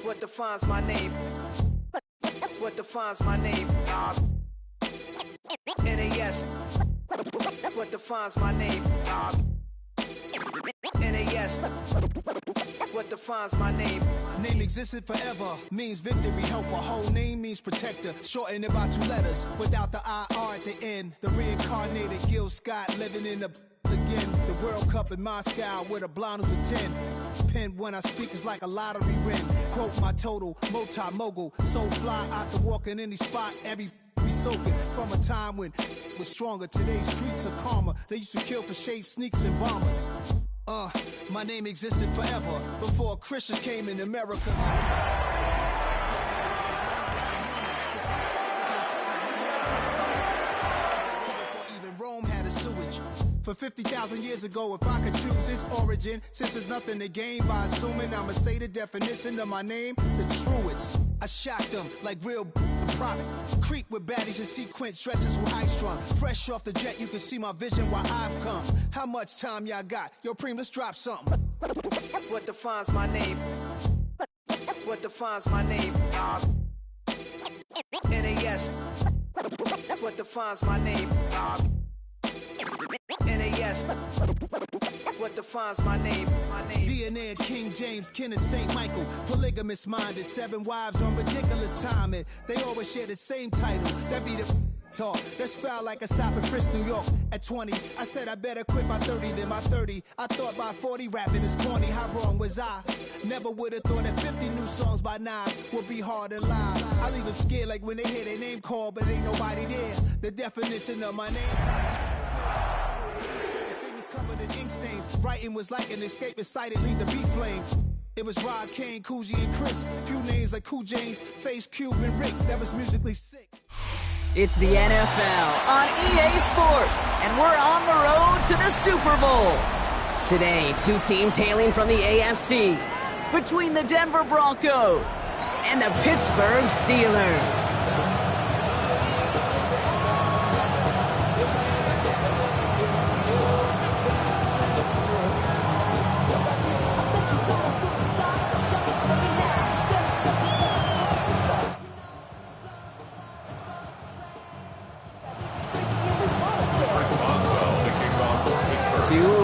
What defines my name? What defines my name? NAS. What defines my name? NAS. What defines my name? Name existed forever, means victory, helper. Whole name means protector, shortened it by 2 letters, without the IR at the end. The reincarnated Gil Scott, living in the again. The World Cup in Moscow, where the blind was a 10. Pen when I speak is like a lottery win. Quote my total, multi-mogul, so fly out to walk in any spot, every be soaking from a time when was stronger. Today's streets are calmer. They used to kill for shade sneaks and bombers. My name existed forever before Christians came in America. Before even Rome had a sewage. For 50,000 years ago, if I could choose its origin, since there's nothing to gain by assuming, I'ma say the definition of my name, the truest. I shocked them like real product. Creep with baddies in sequence, dresses with high strung. Fresh off the jet, you can see my vision where I've come. How much time y'all got? Yo, Preem, let's drop something. What defines my name? What defines my name? NAS. What defines my name? NAS. What defines my name? DNA of King James, kin of St. Michael. Polygamous minded, 7 wives on ridiculous timing. They always share the same title. That be the talk. That's foul like a stop in Frisk, New York. At 20, I said I better quit by 30 than by 30. I thought by 40 rapping is corny. How wrong was I? Never would have thought that 50 new songs by Nas would be hard to live. I leave them scared like when they hear their name called, but ain't nobody there. The definition of my name. Covered in ink stains. Writing was like an escape excited, leave the beat flame. It was Rod, Kane, Coogee, and Chris. Few names like Cool James, Face, Cube, and Rick. That was musically sick. It's the NFL on EA Sports, and we're on the road to the Super Bowl. Today, 2 teams hailing from the AFC, between the Denver Broncos and the Pittsburgh Steelers.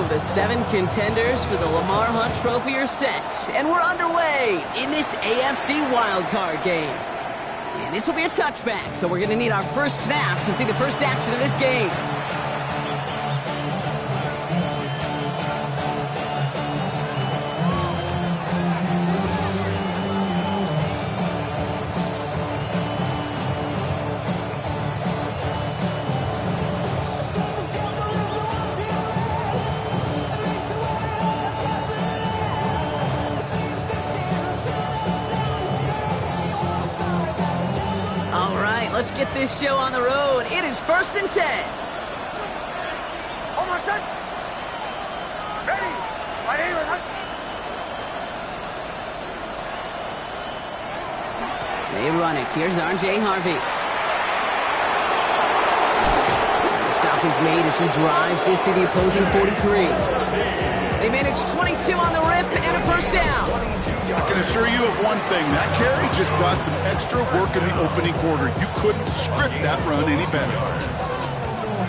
The 7 contenders for the Lamar Hunt Trophy are set, and we're underway in this AFC wildcard game. And this will be a touchback, so we're going to need our first snap to see the first action of this game. Let's get this show on the road. It is 1st and 10. Hold on, set. Ready. My name is They run it. Here's R.J. Harvey. The stop is made as he drives this to the opposing 43. They manage 22 on the rip and a first down. I can assure you of one thing. That carry just brought some extra work in the opening quarter. You couldn't script that run any better.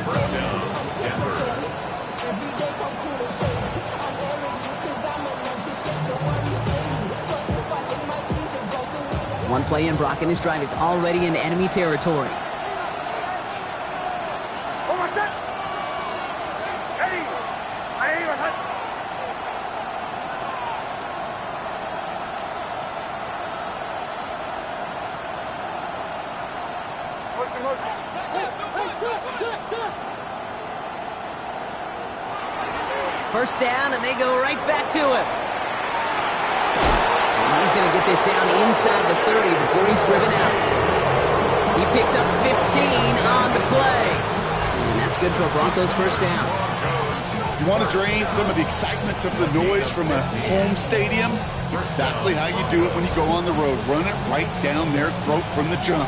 First down, Denver. One play in, Brock, and his drive is already in enemy territory. Hold on, set. Ready. My name is First down, and they go right back to him. And he's going to get this down inside the 30 before he's driven out. He picks up 15 on the play. And that's good for a Broncos first down. You want to drain some of the excitement, some of the noise from a home stadium? It's exactly how you do it when you go on the road. Run it right down their throat from the jump.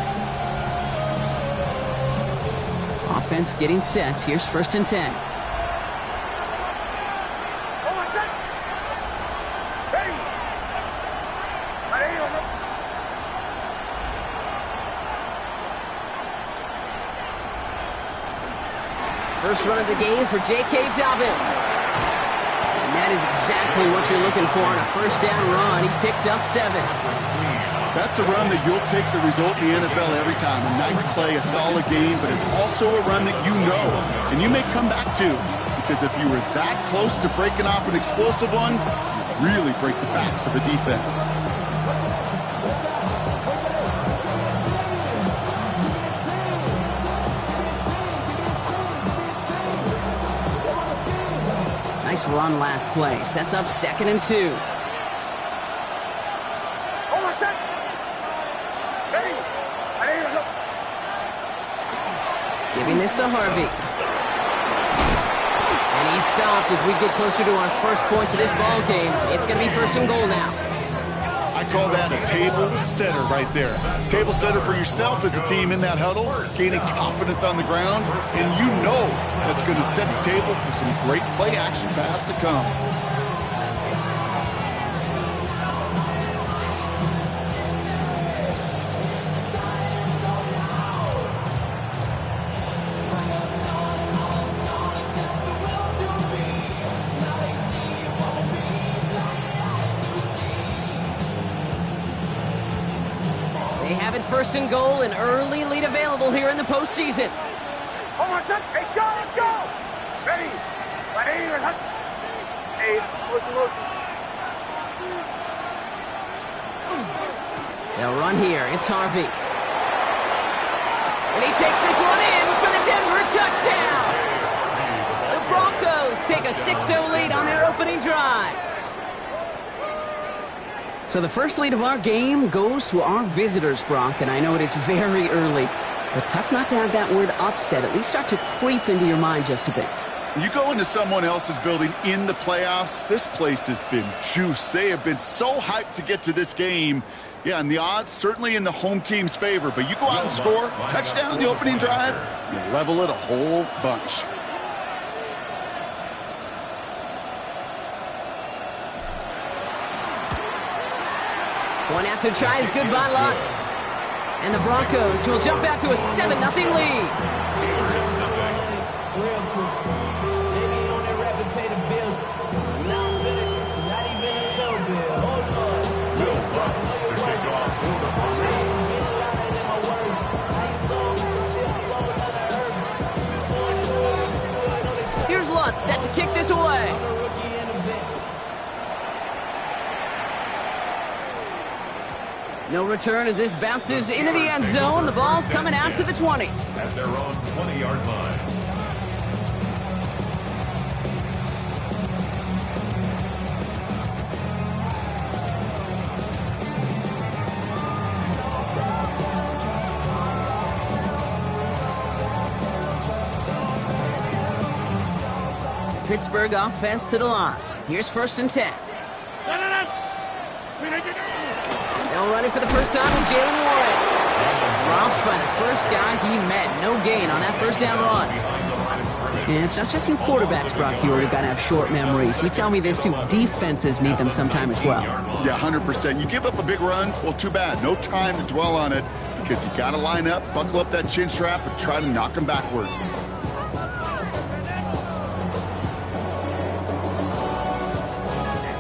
Offense getting set. Here's 1st and 10. Hold on, set. Ready. My name is First run of the game for J.K. Dobbins. And that is exactly what you're looking for on a first down run. He picked up 7. That's a run that you'll take the result in the NFL every time. A nice play, a solid game, but it's also a run that you know and you may come back to. Because if you were that close to breaking off an explosive one, you'd really break the backs of the defense. Nice run last play. Sets up 2nd and 2. Giving this to Harvey. And he's stopped as we get closer to our first point to this ball game. It's going to be 1st and goal now. I call that a table setter right there. Table setter for yourself as a team in that huddle, gaining confidence on the ground, and you know that's going to set the table for some great play action pass to come. They have it 1st and goal, an early lead available here in the postseason. Hold on, son. Hey, Sean, let's go. Ready. Hey, motion. They'll run here. It's Harvey. And he takes this one in for the Denver touchdown. The Broncos take a 6-0 lead on their opening drive. So the first lead of our game goes to our visitors, Bronc, and I know it is very early, but tough not to have that word upset at least start to creep into your mind just a bit. You go into someone else's building in the playoffs, this place has been juiced. They have been so hyped to get to this game. Yeah, and the odds certainly in the home team's favor, but you go out and score, touchdown in the opening drive, you level it a whole bunch. One after try is good by Lutz. And the Broncos will jump out to a 7-0 lead. Here's Lutz set to kick this away. No return as this bounces into the end zone. The ball's coming out to the 20. At their own 20-yard line. Pittsburgh offense to the line. Here's 1st and 10. They'll run it for the first time with Jalen Warren. Robbed by the first guy he met. No gain on that first down run. And it's not just you quarterbacks, Brock, who are going to have short memories. You tell me this too. Defenses need them sometime as well. Yeah, 100%. You give up a big run, well, too bad. No time to dwell on it because you got to line up, buckle up that chin strap, and try to knock them backwards.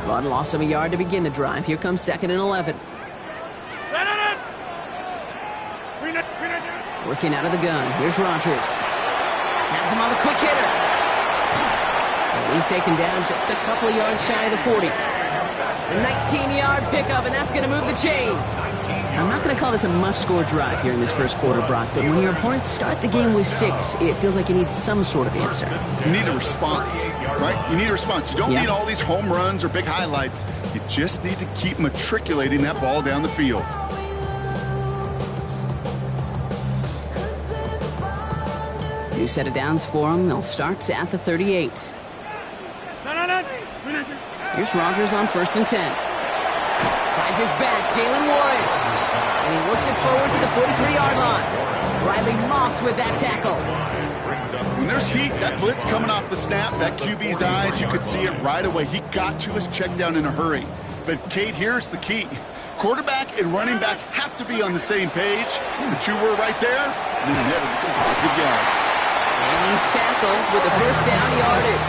Run lost him a yard to begin the drive. Here comes 2nd and 11. Working out of the gun. Here's Rodgers. Has him on the quick hitter. And he's taken down just a couple of yards shy of the 40. A 19-yard pickup, and that's going to move the chains. I'm not going to call this a must-score drive here in this first quarter, Brock, but when your opponents start the game with 6, it feels like you need some sort of answer. You need a response, right? You need a response. You don't need all these home runs or big highlights. You just need to keep matriculating that ball down the field. New set of downs for him. They'll start at the 38. Here's Rodgers on 1st and 10. Finds his back, Jalen Warren. And he works it forward to the 43-yard line. Riley Moss with that tackle. When there's heat, that blitz coming off the snap, that QB's eyes, you could see it right away. He got to his check down in a hurry. But, Kate, here's the key. Quarterback and running back have to be on the same page. The two were right there, and then headed some positive yards. And He's tackled with the first down yardage.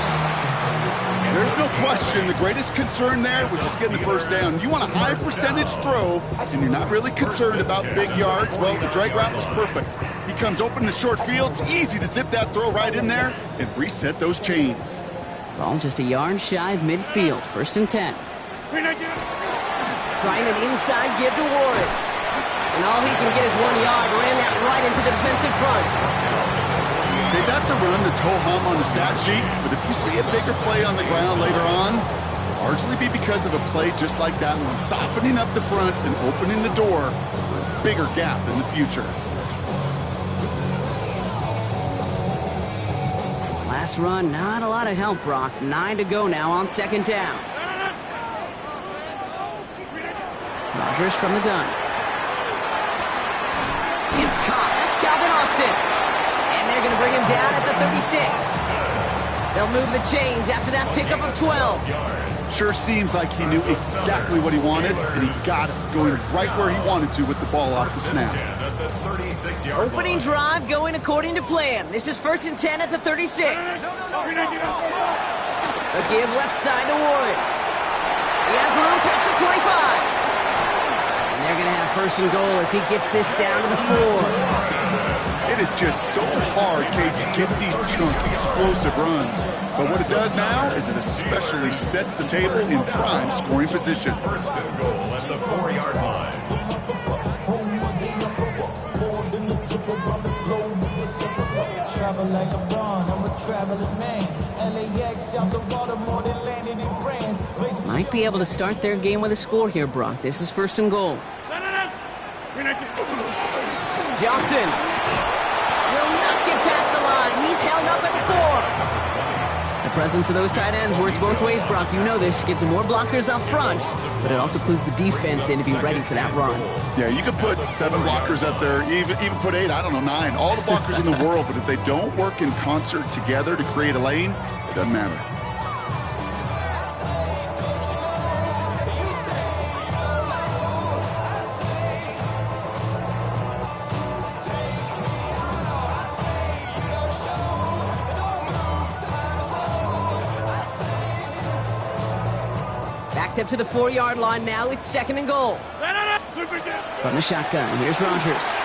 There's no question the greatest concern there was just getting the first down. You want a high percentage throw, and you're not really concerned about big yards. Well, the drag route was perfect. He comes open in the short field. It's easy to zip that throw right in there and reset those chains. Ball just a yard shy of midfield. 1st and 10. Trying an inside give to Warren. And all he can get is 1 yard. Ran that right into the defensive front. Okay, that's a run that's ho-hum on the stat sheet, but if you see a bigger play on the ground later on, it'll largely be because of a play just like that one, softening up the front and opening the door for a bigger gap in the future. Last run, not a lot of help, Brock. 9 to go now on 2nd down. Rodgers from the gun. It's caught. That's Calvin Austin. And they're going to bring him down at the 36. They'll move the chains after that pickup of 12. Sure seems like he knew exactly what he wanted, and he got it going right where he wanted to with the ball off the snap. Opening drive going according to plan. This is 1st and 10 at the 36. A give left side to Warren. He has room past the 25. And they're going to have 1st and goal as he gets this down to the 4. It is just so hard, Kate, to get these chunk, explosive runs. But what it does now is it especially sets the table in prime scoring position. 1st and goal at the 4-yard line. Might be able to start their game with a score here, Brock. This is 1st and goal. Johnson will not get past the line. He's held up at the 4. The presence of those tight ends works both ways, Brock. You know this. Gives them more blockers up front, but it also clues the defense in to be ready for that run. Yeah, you could put 7 blockers up there, even put 8, I don't know, 9. All the blockers in the world, but if they don't work in concert together to create a lane, it doesn't matter. Up to the 4-yard line now. It's 2nd and goal. From the shotgun, here's Rodgers.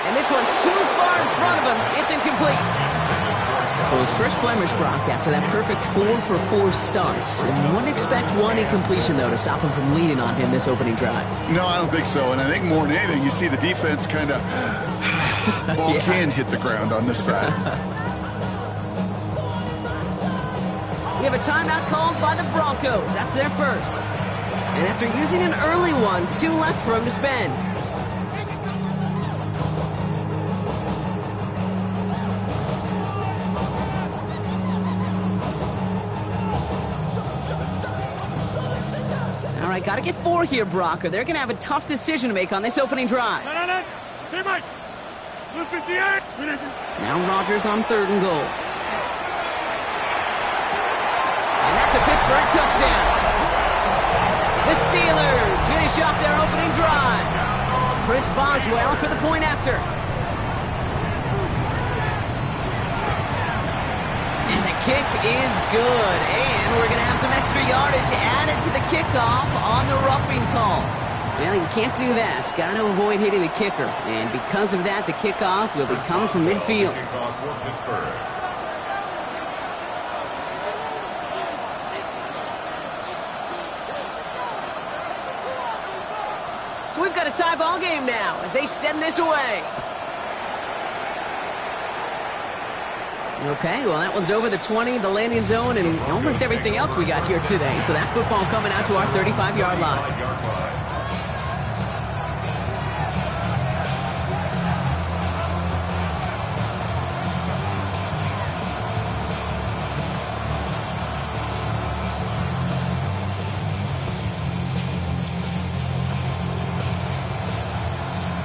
And this one too far in front of him. It's incomplete. So his first blemish, Brock, after that perfect 4-for-4 start. And you wouldn't expect one incompletion, though, to stop him from leaning on him this opening drive. No, I don't think so. And I think more than anything, you see the defense kind of ball can hit the ground on this side. We have a timeout called by the Broncos. That's their first. And after using an early one, 2 left for him to spend. All right, got to get 4 here, Brock, or they're going to have a tough decision to make on this opening drive. Now Rodgers on 3rd and goal. And that's a Pittsburgh touchdown. The Steelers finish off their opening drive. Chris Boswell for the point after. And the kick is good. And we're going to have some extra yardage added to the kickoff on the roughing call. Well, you can't do that. Got to avoid hitting the kicker. And because of that, the kickoff will be coming from midfield. So we've got a tie ball game now as they send this away. Okay, well, that one's over the 20, the landing zone, and almost everything else we got here today. So that football coming out to our 35-yard line.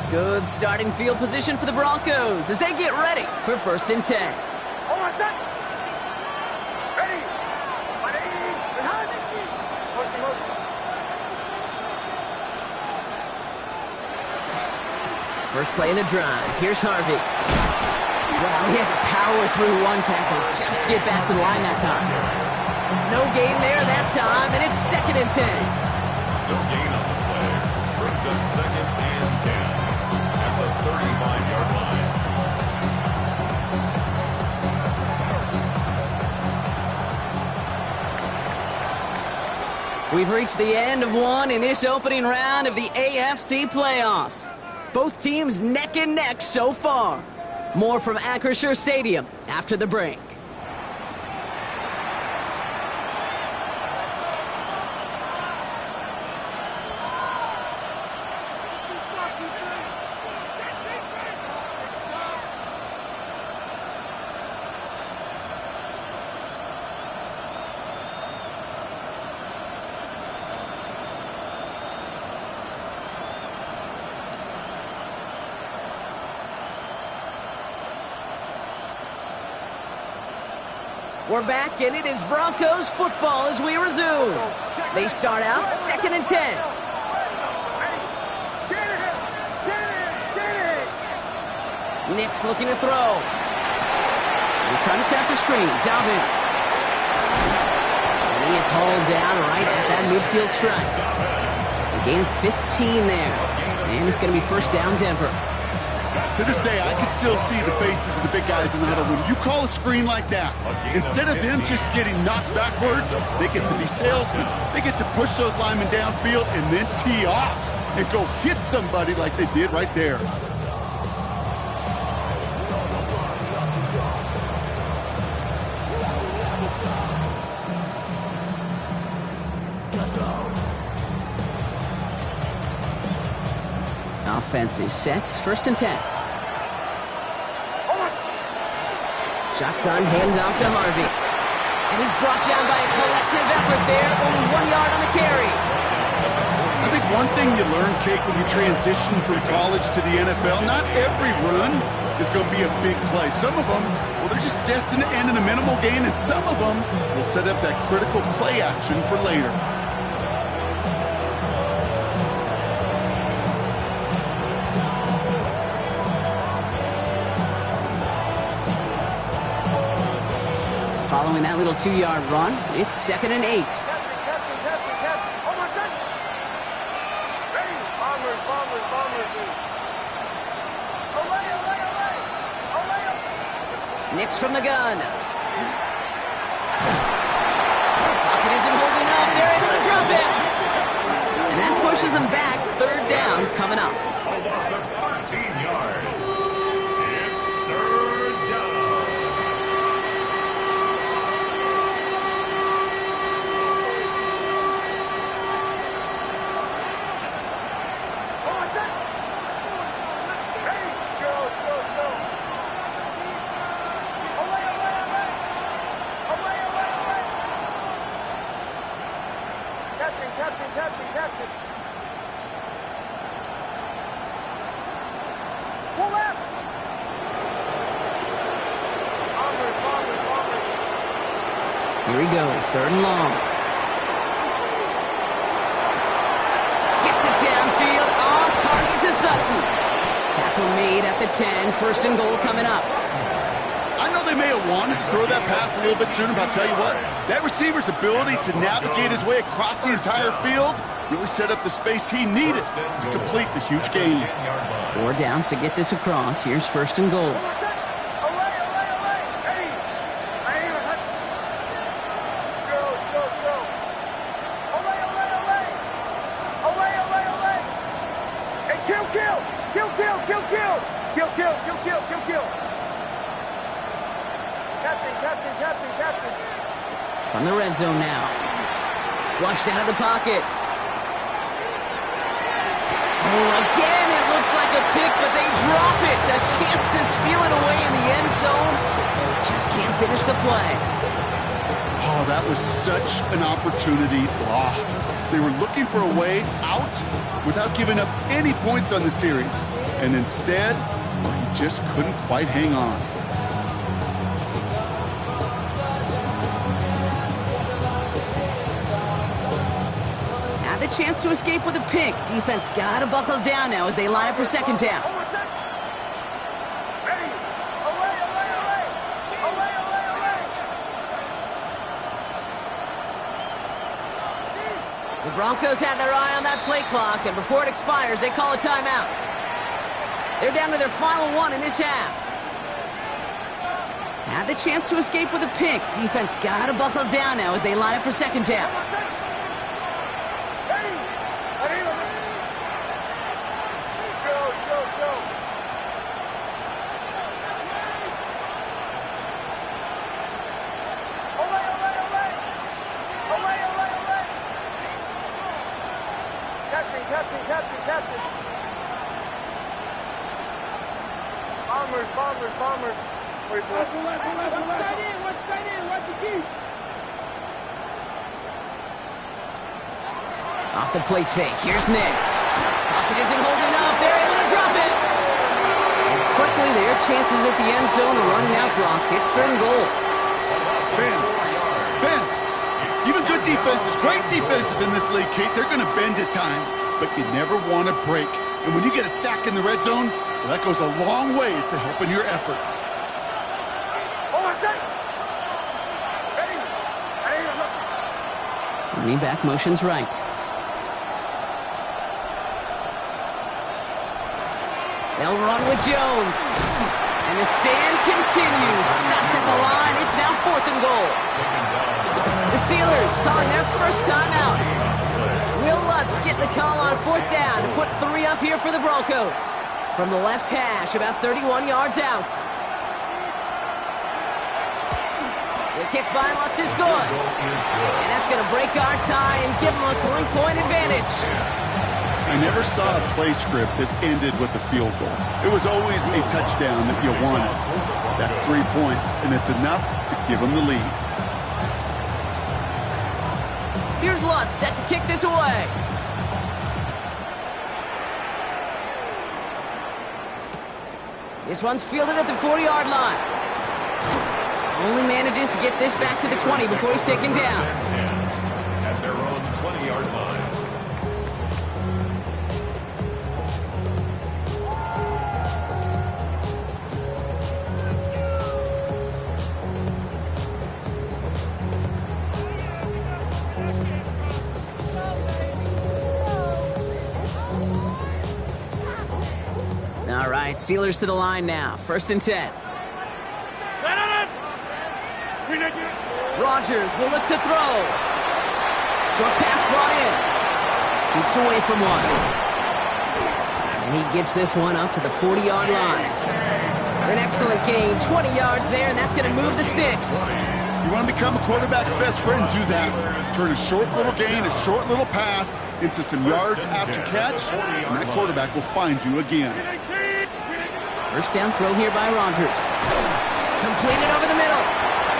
Good starting field position for the Broncos as they get ready for 1st and 10. Hold on, set. Ready. Motion. First play in the drive. Here's Harvey. Well, he had to power through one tackle just to get back to the line that time. No gain there that time, and it's 2nd and 10. No gain on the play. Brings up 2nd and 10 at the 35-yard line. We've reached the end of one in this opening round of the AFC playoffs. Both teams neck and neck so far. More from Acrisure Stadium after the break. We're back, and it is Broncos football as we resume. They start out 2nd and 10. Nick's looking to throw. They're trying to set up the screen. Dobbins. And he is hauled down right at that midfield stripe. Gain 15 there. And it's going to be 1st down Denver. To this day, I can still see the faces of the big guys in the huddle. When you call a screen like that, instead of them just getting knocked backwards, they get to be salesmen. They get to push those linemen downfield and then tee off and go hit somebody like they did right there. Offense is set. 1st and 10. Shotgun handoff to Harvey. And he's brought down by a collective effort there. Only 1 yard on the carry. I think one thing you learn, Kate, when you transition from college to the NFL, not every run is going to be a big play. Some of them, well, they're just destined to end in a minimal gain, and some of them will set up that critical play action for later. Following that little 2-yard run, it's 2nd and 8. Nick's from the gun. Pocket isn't holding up. They're able to drop it. And that pushes them back. 3rd down coming up. A loss of 13 yards. It's 3rd down. Captain. Pull left. Here he goes, 3rd and long. Gets it downfield, off target to Sutton. Tackle made at the 10, 1st and goal coming up. I know they may have wanted to throw that pass a little bit sooner, but I'll tell you what, that receiver's ability to navigate his way across the entire field really set up the space he needed to complete the huge gain. 4 downs to get this across. Here's 1st and goal. Kill. Captain. From the red zone now. Flushed out of the pocket. Oh, again, it looks like a pick, but they drop it. A chance to steal it away in the end zone. Just can't finish the play. Oh, that was such an opportunity lost. They were looking for a way out without giving up any points on the series. And instead, he just couldn't quite hang on. Had the chance to escape with a pick. Defense got to buckle down now as they line up for 2nd down. The Broncos had their eye on that play clock, and before it expires, they call a timeout. They're down to their final one in this half. Had the chance to escape with a pick. Defense got to buckle down now as they line up for second down. Captain. Bombers. Wait for it. Watch the key. Off the play fake, here's Nix. Pocket isn't holding up, they're able to drop it. And quickly, their chances at the end zone are running out, Brock. It's third and goal. Bend. Even good defenses, great defenses in this league, Kate, they're going to bend at times, but you never want to break. And when you get a sack in the red zone, well, that goes a long ways to helping your efforts. Running back motions right. They'll run with Jones. And the stand continues. Stopped at the line. It's now fourth and goal. The Steelers calling their first time out. Will Lutz getting the call on fourth down to put 3 up here for the Broncos. From the left hash, about 31 yards out. The kick by Lutz is good. And that's going to break our tie and give them a 3-point advantage. I never saw a play script that ended with a field goal. It was always a touchdown that you wanted. That's 3 points, and it's enough to give them the lead. Here's Lutz, set to kick this away. This one's fielded at the 40-yard line. Only manages to get this back to the 20 before he's taken down. At their own 20-yard line. All right, Steelers to the line now. 1st and 10. Rodgers will look to throw. Short pass brought in. Shoots away from one. And he gets this one up to the 40-yard line. An excellent gain, 20 yards there, and that's going to move the sticks. You want to become a quarterback's best friend, do that. Turn a short little gain, a short little pass into some yards after catch, and that quarterback will find you again. First down throw here by Rodgers. Completed over the middle.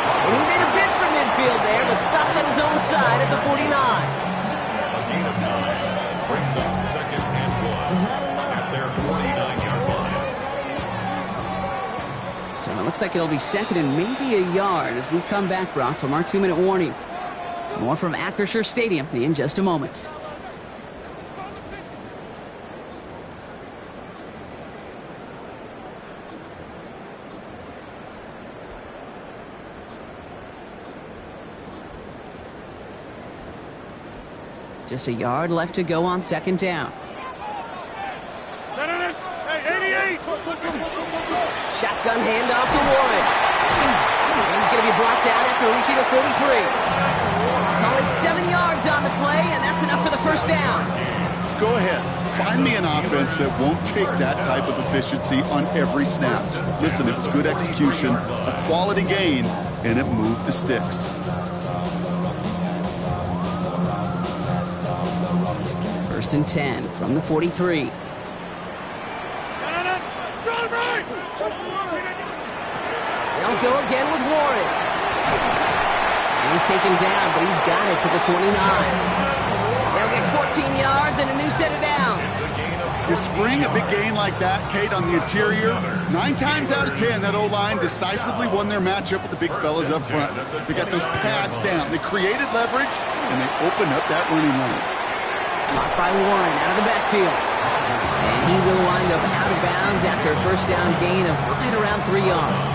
And he made a bid for midfield there, but stopped on his own side at the 49. A gain of 9 brings up 2nd and 1 at their 49-yard line. So it looks like it'll be 2nd and maybe a yard as we come back, Brock, from our 2-minute warning. More from Acrisure Stadium in just a moment. Just a yard left to go on 2nd down. Shotgun handoff to Warren. And he's going to be brought down after reaching the 43. Call it 7 yards on the play, and that's enough for the first down. Go ahead. Find me an offense that won't take that type of efficiency on every snap. Listen, it was good execution, a quality gain, and it moved the sticks. 1st and 10 from the 43. They'll go again with Warren. And he's taken down, but he's got it to the 29. They'll get 14 yards and a new set of downs. You spring a big gain like that, Kate, on the interior, 9 times out of 10, that O-line decisively won their matchup with the big fellas up front. They got those pads down. They created leverage, and they opened up that running lane. Caught by Warren out of the backfield. And he will wind up out of bounds after a first down gain of right around 3 yards.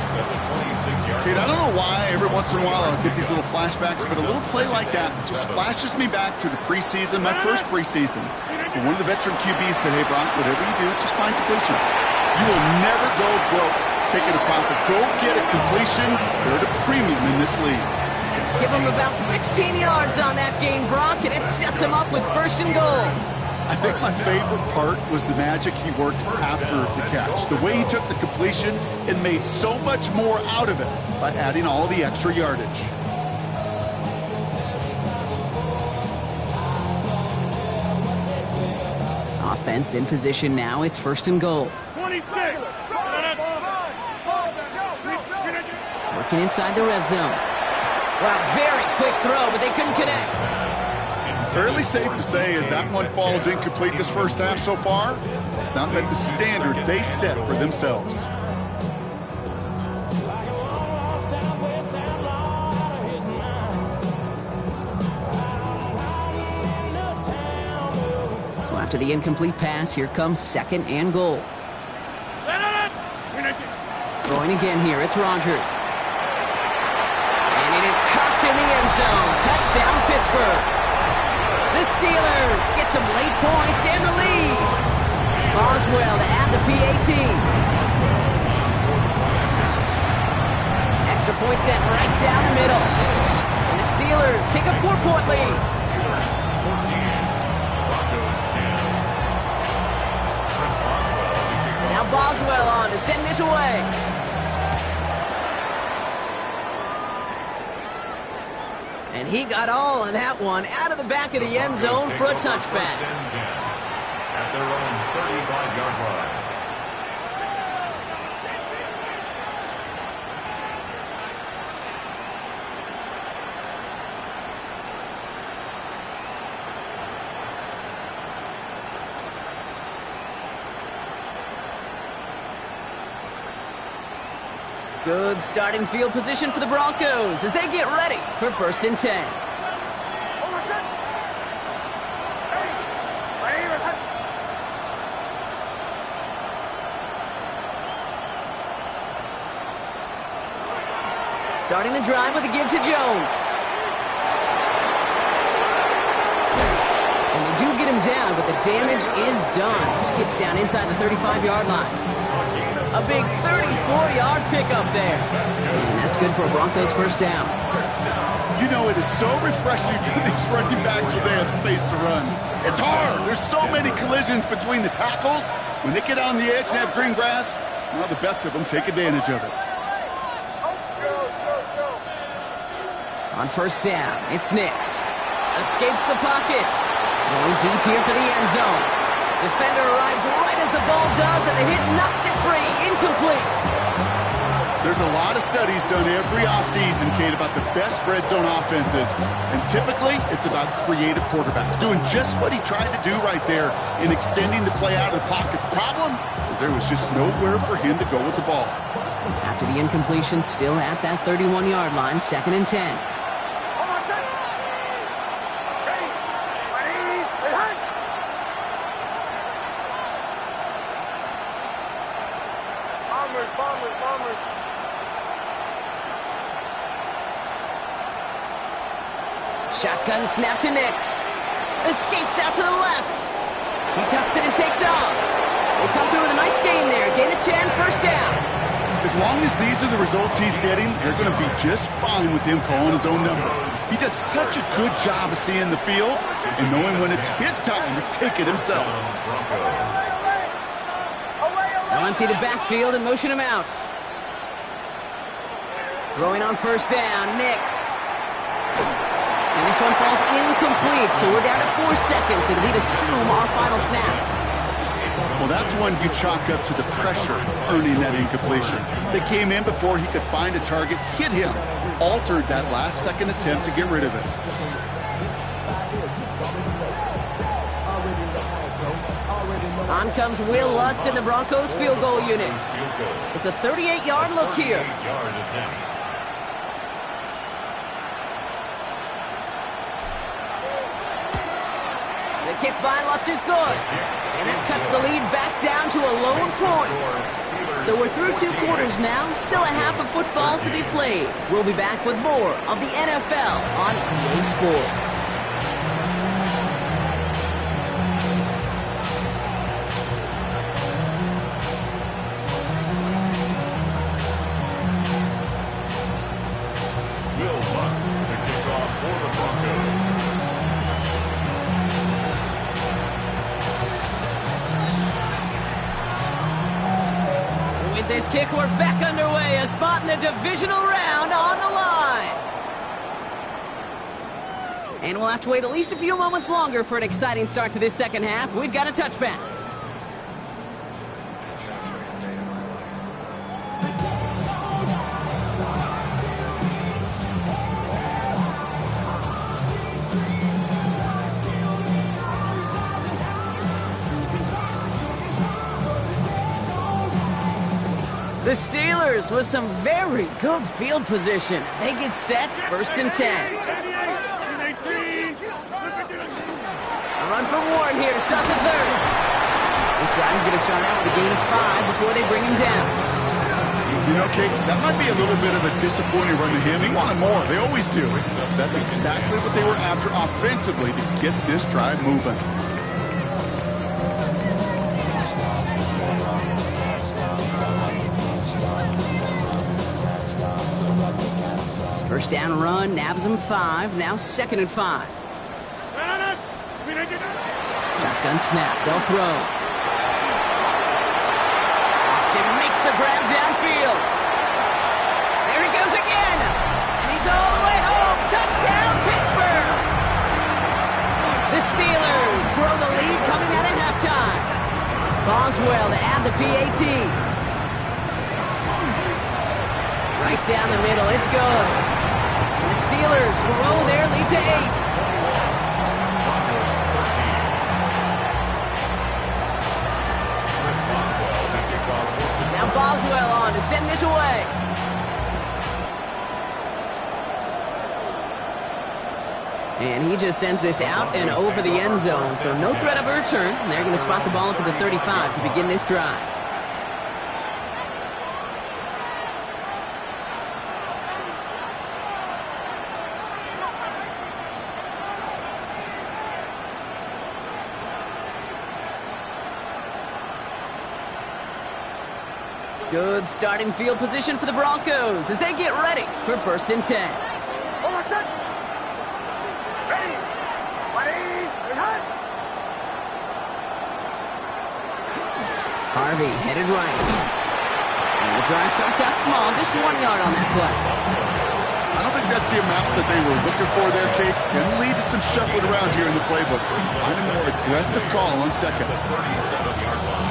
Kate, I don't know why every once in a while I'll get these little flashbacks, but a little play like that just flashes me back to the preseason, my first preseason. And one of the veteran QBs said, hey, Bronk, whatever you do, just find completions. You will never go broke taking a profit. Go get a completion. They're at a premium in this league. Give him about 16 yards on that gain, Bronk, and it sets him up with 1st and goal. I think my favorite part was the magic he worked after the catch. The way he took the completion and made so much more out of it by adding all the extra yardage. Offense in position now. It's 1st and goal. 26. Working inside the red zone. Wow, very quick throw, but they couldn't connect. Fairly safe to say as that one falls incomplete this first half so far, it's not met the standard they set for themselves. So after the incomplete pass, here comes 2nd and goal. Throwing again here, it's Rodgers. And it is cut in the end zone. Touchdown, Pittsburgh. The Steelers get some late points and the lead. Boswell to add the PAT. Extra point sent right down the middle. And the Steelers take a 4-point lead. Steelers 14, Broncos 10. Chris Boswell. Now Boswell on to send this away. And he got all of that one out of the back of the end zone for a touchback. At their own 35-yard line. Good starting field position for the Broncos as they get ready for 1st and 10. Starting the drive with a give to Jones. And they do get him down, but the damage is done. This gets down inside the 35-yard line. A big 34-yard pickup there. And that's good for a Broncos 1st down. You know, it is so refreshing for these running backs when they have space to run. It's hard. There's so many collisions between the tackles. When they get on the edge and have green grass, well, the best of them take advantage of it. On 1st down, it's Nix. Escapes the pocket. Going deep here for the end zone. Defender arrives right as the ball does, and the hit knocks it free. Incomplete. There's a lot of studies done every offseason, Kate, about the best red zone offenses. And typically, it's about creative quarterbacks doing just what he tried to do right there in extending the play out of the pocket. The problem is there was just nowhere for him to go with the ball. After the incompletion, still at that 31-yard line, 2nd and 10. Shotgun snap to Nix. Escapes out to the left. He tucks it and takes off. They come through with a nice gain there. Gain of 10, 1st down. As long as these are the results he's getting, they're going to be just fine with him calling his own number. He does such a good job of seeing the field and knowing when it's his time to take it himself. They'll empty the backfield and motion him out. Throwing on 1st down, Nix. And this one falls incomplete, so we're down to 4 seconds. It'll be the Zoom, our final snap. Well, that's one you chalk up to the pressure earning that incompletion. They came in before he could find a target, hit him, altered that last-second attempt to get rid of it. On comes Will Lutz in the Broncos field goal unit. It's a 38-yard look here. The kick by Lutz is good. And that cuts the lead back down to a lone point. So we're through 2 quarters now, still a half of football to be played. We'll be back with more of the NFL on EA Sports. To kick off for the Broncos. With this kick, we're back underway. A spot in the divisional round on the line. And we'll have to wait at least a few moments longer for an exciting start to this second half. We've got a touchback. The Steelers with some very good field position as they get set, 1st and 10. A run for Warren here to start the 3rd. This drive is going to start out with a gain of 5 before they bring him down. You know, Kate, that might be a little bit of a disappointing run to him. He wanted more. They always do. That's exactly what they were after offensively to get this drive moving. First down run, nabs him 5, now 2nd and 5. Shotgun snap, they'll throw. Austin makes the grab downfield. There he goes again, and he's all the way home. Touchdown, Pittsburgh! The Steelers grow the lead coming out at halftime. Boswell to add the PAT. Right down the middle, it's good. And the Steelers grow their lead to 8. Now Boswell on to send this away. And he just sends this out and over the end zone, so no threat of a return. And they're going to spot the ball up at the 35 to begin this drive. Good starting field position for the Broncos as they get ready for 1st and 10. Almost set. Ready. Ready. Hot. Harvey headed right. And the drive starts out small, just 1 yard on that play. I don't think that's the amount that they were looking for there, Kate. Going to lead to some shuffling around here in the playbook. Find a more aggressive call on 2nd. 37-yard line.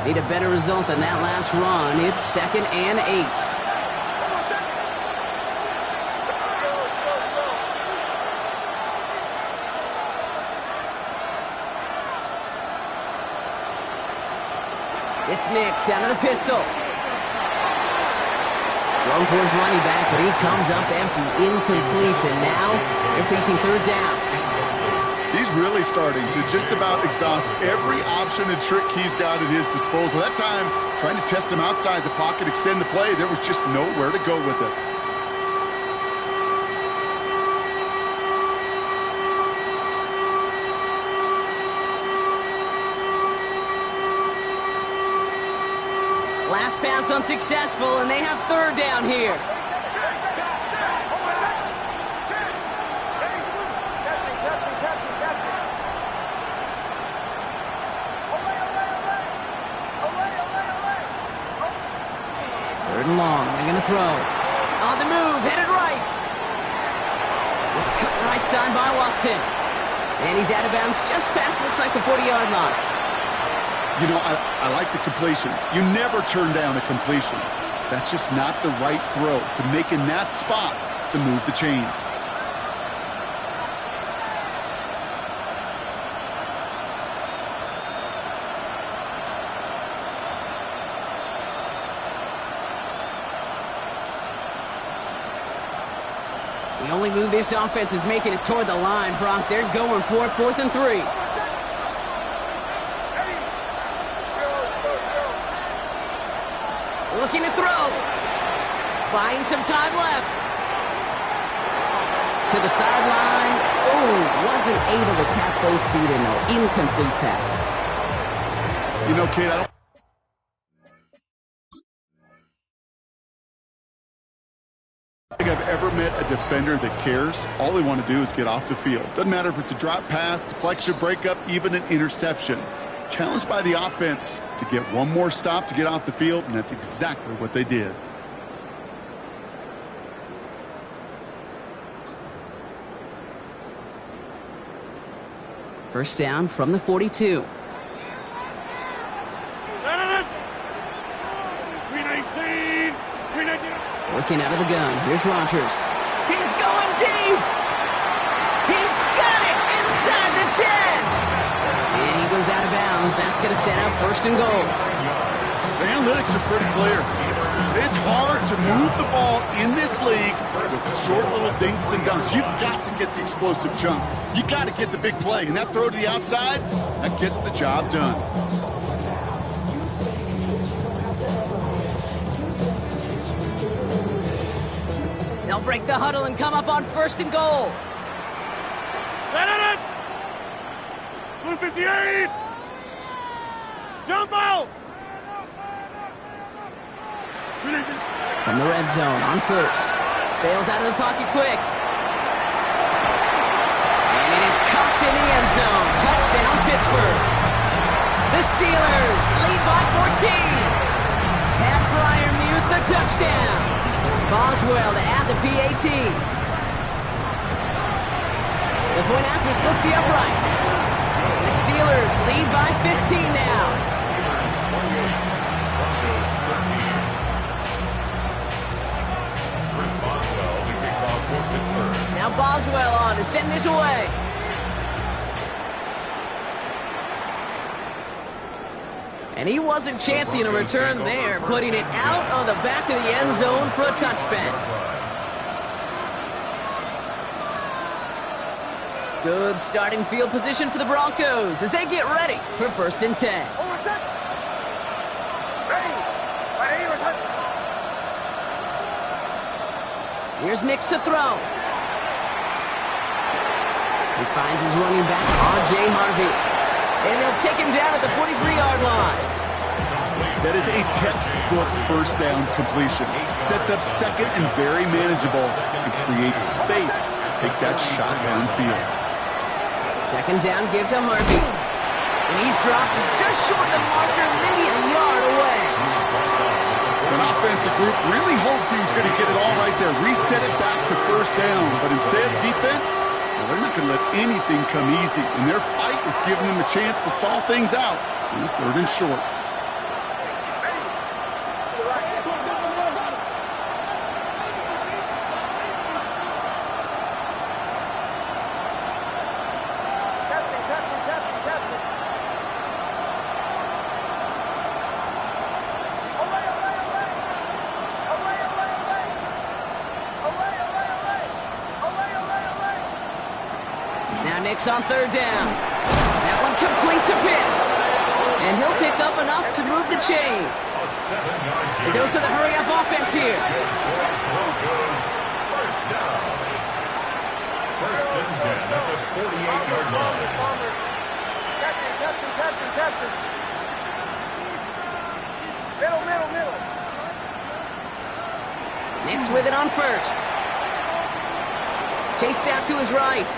Need a better result than that last run. It's 2nd and 8. It's Nix out of the pistol. Thrown for his running back, but he comes up empty, incomplete, and now they're facing 3rd down. He's really starting to just about exhaust every option and trick he's got at his disposal. That time, trying to test him outside the pocket, extend the play, there was just nowhere to go with it. Last pass unsuccessful, and they have 3rd down here. Long, they're going to throw. On the move, headed right. It's cut right side by Watson. And he's out of bounds just past, looks like the 40-yard line. You know, I like the completion. You never turn down a completion. That's just not the right throw to make in that spot to move the chains. The only move this offense is making is toward the line, Bronc. They're going for it, 4th and 3. Looking to throw. Buying some time left. To the sideline. Oh, wasn't able to tap both feet in, though. Incomplete pass. You know, Kate, I don't think I've ever met a defender that cares. All they want to do is get off the field. Doesn't matter if it's a drop pass, deflection, breakup, even an interception. Challenged by the offense to get one more stop to get off the field, and that's exactly what they did. First down from the 42. 319. Working out of the gun. Here's Rogers. He's going deep. He's got it inside the 10. And he goes out of bounds. That's going to set up 1st and goal. The analytics are pretty clear. It's hard to move the ball in this league with short little dinks and dunks. You've got to get the explosive chunk. You got to get the big play. And that throw to the outside, that gets the job done. They'll break the huddle and come up on 1st and goal. 258. Jump out. From the red zone on 1st. Bails out of the pocket quick. And it is caught in the end zone. Touchdown, Pittsburgh. The Steelers lead by 14. Pat Fryermuth, the touchdown. Boswell to add the PAT. The point after splits the upright. And the Steelers lead by 15 now. Broncos 13. Chris Boswell, the kickoff for Pittsburgh. Now Boswell on to send this away. And he wasn't chancing a return there, putting it out on the back of the end zone for a touchback. Good starting field position for the Broncos as they get ready for 1st and 10. Here's Nix to throw. He finds his running back, R.J. Harvey. And they'll take him down at the 43-yard line. That is a textbook 1st down completion. Sets up 2nd and very manageable and creates space to take that shot downfield. 2nd down, give to Harvey. And he's dropped just short of the marker, maybe a yard away. An offensive group really hoped he was going to get it all right there, reset it back to 1st down. But instead, defense, well, they're not going to let anything come easy. And their fight is giving them a chance to stall things out on 3rd and short. On 3rd down. That one complete to Pitts. And he'll pick up enough to move the chains. A dose of the hurry-up offense here. Broncos 1st down. 1st and 10 at the 48-yard line. Captain. Middle. Nix with it on 1st. Chased out to his right.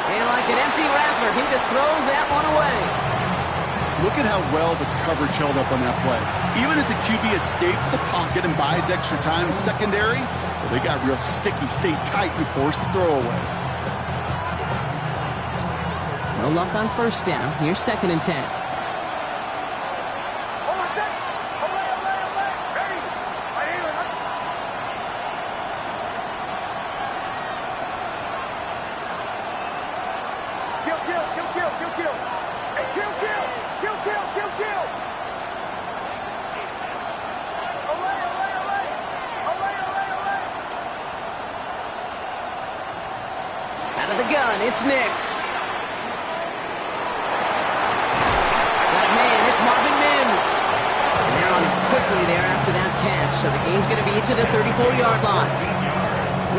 And like an empty wrapper, he just throws that one away. Look at how well the coverage held up on that play. Even as the QB escapes the pocket and buys extra time secondary, well, they got real sticky, stayed tight, and forced the throw away. No luck on 1st down. Here's 2nd and 10. the gun, it's Nix. Got a man, it's Marvin Mims. And they're on it quickly there after that catch, so the gain's going to be to the 34-yard line.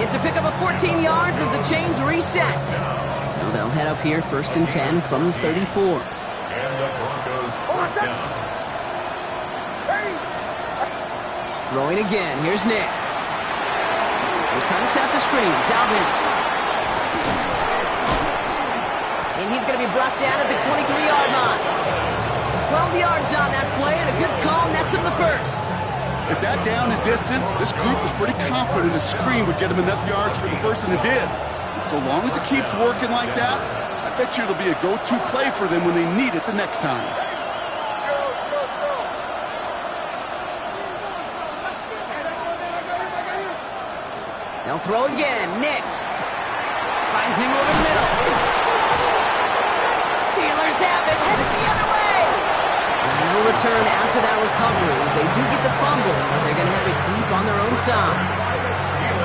It's a pickup of 14 yards as the chains reset. So they'll head up here 1st and 10 from the 34. And the Broncos first down. Throwing again, here's Nix. They're trying to set up the screen, Dobbins. And he's going to be brought down at the 23-yard line. 12 yards on that play, and a good call nets him the first. At that down and distance, this group was pretty confident a screen would get him enough yards for the first, and it did. And so long as it keeps working like that, I bet you it'll be a go-to play for them when they need it the next time. They'll throw again, Nix. Finds him over the middle. Steelers have it, headed the other way. No return after that recovery. They do get the fumble, but they're going to have it deep on their own side.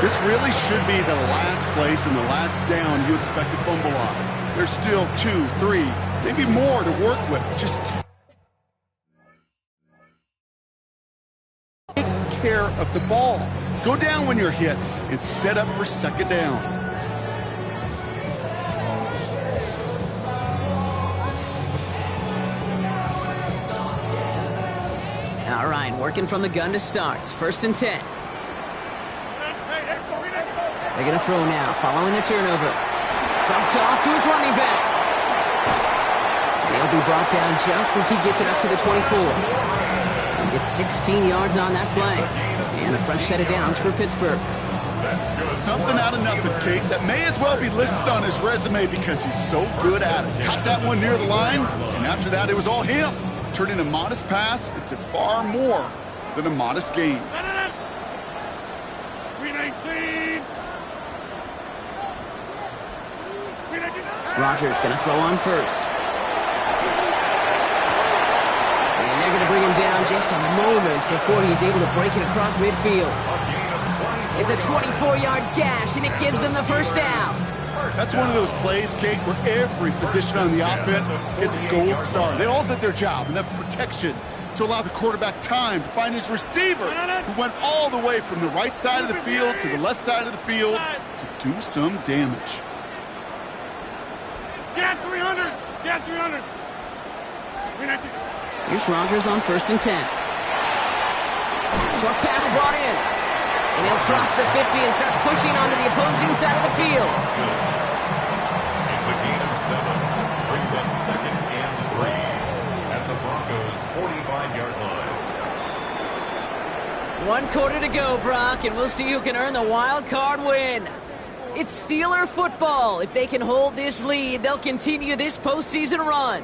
This really should be the last place and the last down you expect to fumble on. There's still 2, 3, maybe more to work with. Just take care of the ball. Go down when you're hit and set up for second down. All right, working from the gun to start. 1st and 10. They're going to throw now, following the turnover. Dumped off to his running back. And he'll be brought down just as he gets it up to the 24. He gets 16 yards on that play. And a fresh set of downs for Pittsburgh. Something out of nothing, Kate, that may as well be listed on his resume because he's so good at it. Caught that one near the line, and after that, it was all him. Turning a modest pass into far more than a modest gain. 319. Rodgers going to throw on first. And they're going to bring him down just a moment before he's able to break it across midfield. It's a 24-yard gash, and it gives them the first down. That's one of those plays, Kate, where every position on the offense gets a gold star. They all did their job, enough protection to allow the quarterback time to find his receiver, who went all the way from the right side of the field to the left side of the field to do some damage. Get 300. Get 300. Here's Rodgers on 1st and 10. Short pass brought in. And he'll cross the 50 and start pushing onto the opposing side of the field. It's a gain of 7. Brings up 2nd and 3 at the Broncos' 45-yard line. 1 quarter to go, Brock, and we'll see who can earn the wild card win. It's Steeler football. If they can hold this lead, they'll continue this postseason run.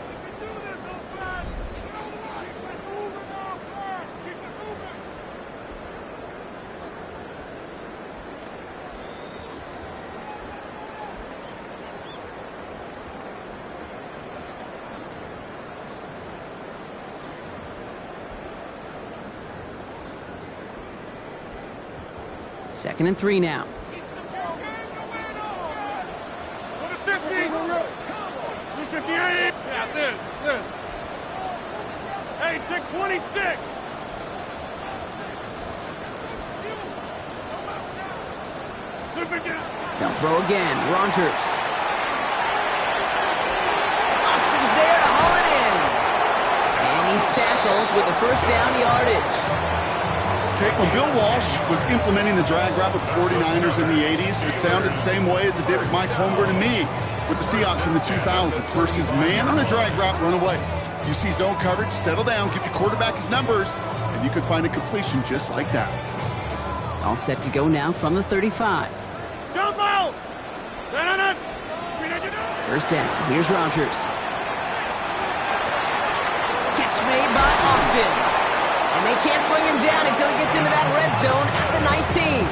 Second and 3 now. Go to 50. 258. Yeah, this. Hey, take 26. They'll throw again. Rodgers. Austin's there to haul it in. And he's tackled with the first down yardage. When Bill Walsh was implementing the drag route with the 49ers in the 80s, it sounded the same way as it did with Mike Holmgren and me with the Seahawks in the 2000s versus man on a drag route, run away. You see zone coverage, settle down, give your quarterback his numbers, and you can find a completion just like that. All set to go now from the 35. Jump out! First down. Here's Rodgers. Catch made by Austin. And they can't bring him down until he gets into that red zone at the 19.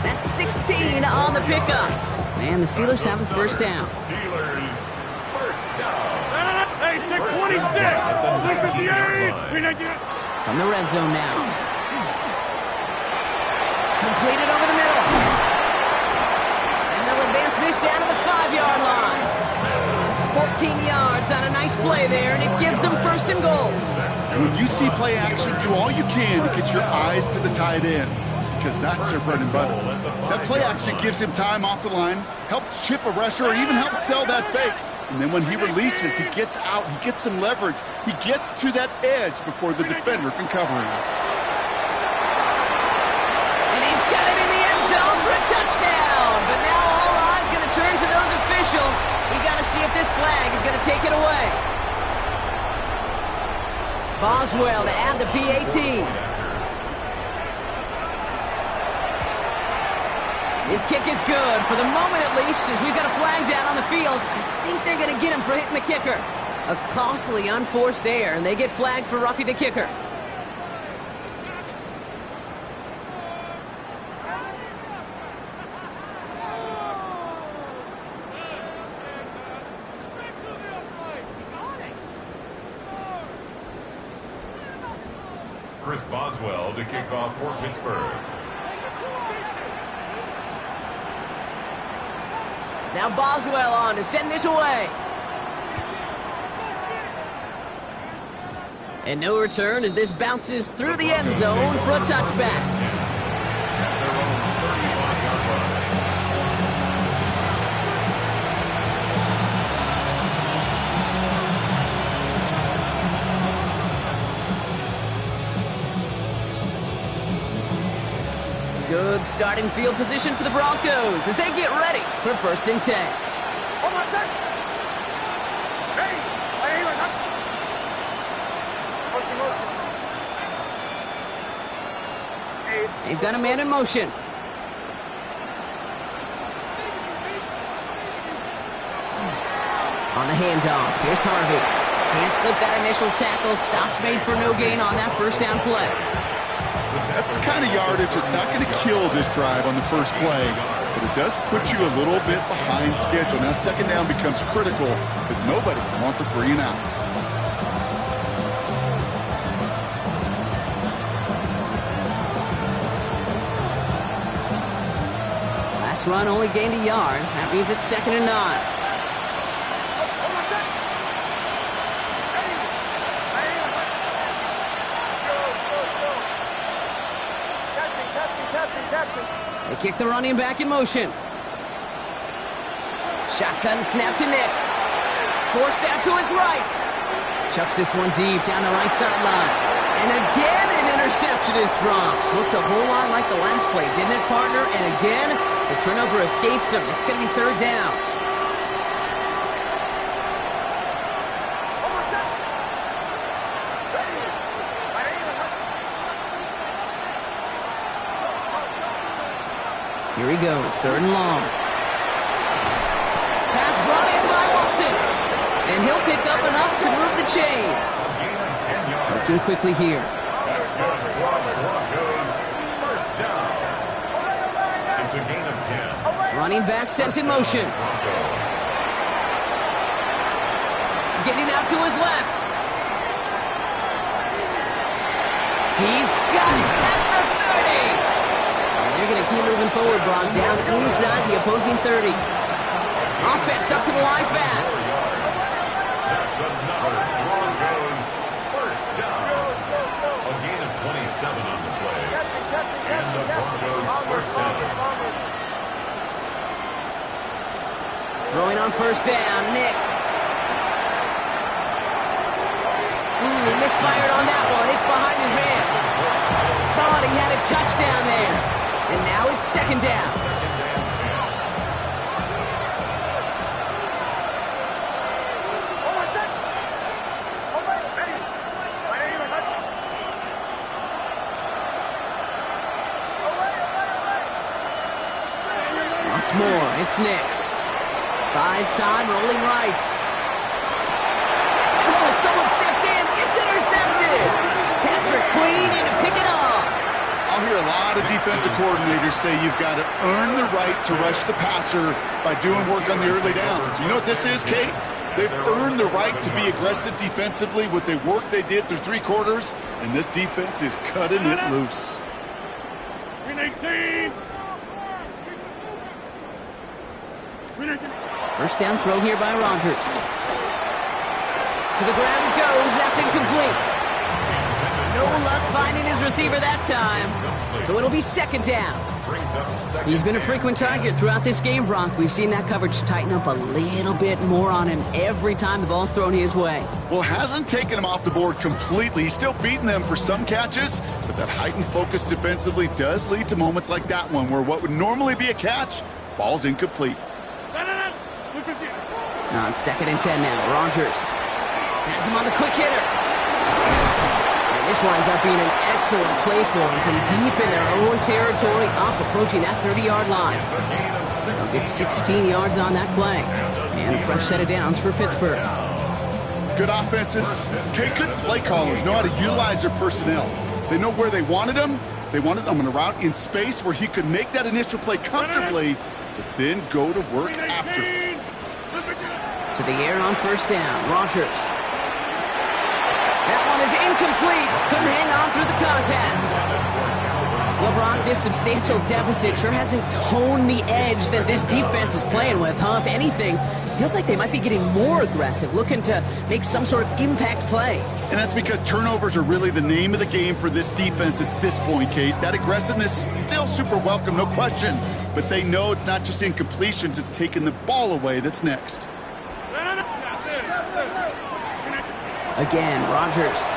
That's 16 on the pickup. And the Steelers have a first down. Steelers first down. Hey, take 26. 358. From the red zone now. Completed over the middle. And they'll advance this down to the 5. 15 yards on a nice play there, and it gives them first and goal. And when you see play action, do all you can to get your eyes to the tight end, because that's their bread and butter. That play action gives him time off the line, helps chip a rusher, or even helps sell that fake. And then when he releases, he gets out, he gets some leverage. He gets to that edge before the defender can cover him. And he's got it in the end zone for a touchdown. But now all eyes going to turn to those officials. We got to see if this flag is going to take it away. Boswell to add the PAT. His kick is good, for the moment at least, as we've got a flag down on the field. I think they're going to get him for hitting the kicker. A costly unforced error, and they get flagged for roughing the kicker. Chris Boswell to kick off for Pittsburgh. Now Boswell on to send this away. And no return as this bounces through the end zone for a touchback. Good starting field position for the Broncos as they get ready for 1st and 10. Hold on a sec. Ready? Motion. They've got a man in motion. On the handoff, here's Harvey. Can't slip that initial tackle. Stops made for no gain on that first down play. That's the kind of yardage that's not going to kill this drive on the first play, but it does put you a little bit behind schedule. Now 2nd down becomes critical because nobody wants a 3 and out. Last run only gained a yard. That means it's 2nd and 9. They kick the running back in motion. Shotgun snap to Nix. Forced out to his right. Chucks this one deep down the right sideline. And again an interception is dropped. Looked a whole lot like the last play, didn't it, partner? And again, the turnover escapes him. It's going to be 3rd down. Here he goes, 3rd and long. Pass brought in by Wilson. And he'll pick up enough to move the chains. Looking quickly here. That's good for the Broncos. 1st down. It's a gain of 10. Running back sent in motion. Getting out to his left. He's got it at the 30. They're going to keep moving forward, Brock, down inside the opposing 30. Offense up to the line fast. That's another Broncos 1st down. A gain of 27 on the play. And the Broncos 1st down. Throwing on 1st down, Nix. He misfired on that one. It's behind his man. Thought he had a touchdown there. And now it's 2nd down. Once more, it's Nix. Buys time, rolling right. And oh, someone stepped in. It's intercepted. Patrick Queen in to pick it up. I'll hear a lot of defensive coordinators say you've got to earn the right to rush the passer by doing work on the early downs. You know what this is, Kate? They've earned the right to be aggressive defensively with the work they did through 3 quarters, and this defense is cutting it loose. 1st down throw here by Rodgers. To the ground it goes. That's incomplete. No luck finding his receiver that time. So it'll be second down. He's been a frequent target throughout this game, Bronk. We've seen that coverage tighten up a little bit more on him every time the ball's thrown his way. Well, hasn't taken him off the board completely. He's still beating them for some catches, but that heightened focus defensively does lead to moments like that one where what would normally be a catch falls incomplete. On second and 10 now, Rogers has him on the quick hitter. And this winds up being an excellent play for him from deep in their own territory, up approaching that 30-yard line. They'll get 16 yards on that play. And a fresh set of downs for Pittsburgh. Good offenses. Okay, good play callers know how to utilize their personnel. They know where they wanted him. They wanted him on a route in space where he could make that initial play comfortably, but then go to work after. To the air on first down, Rogers. That one is incomplete. Couldn't hang on through the contact. LeBron, this substantial deficit sure hasn't toned the edge that this defense is playing with, huh? If anything, feels like they might be getting more aggressive, looking to make some sort of impact play. And that's because turnovers are really the name of the game for this defense at this point, Kate. That aggressiveness still super welcome, no question. But they know it's not just incompletions, it's taking the ball away that's next. Again, Rogers.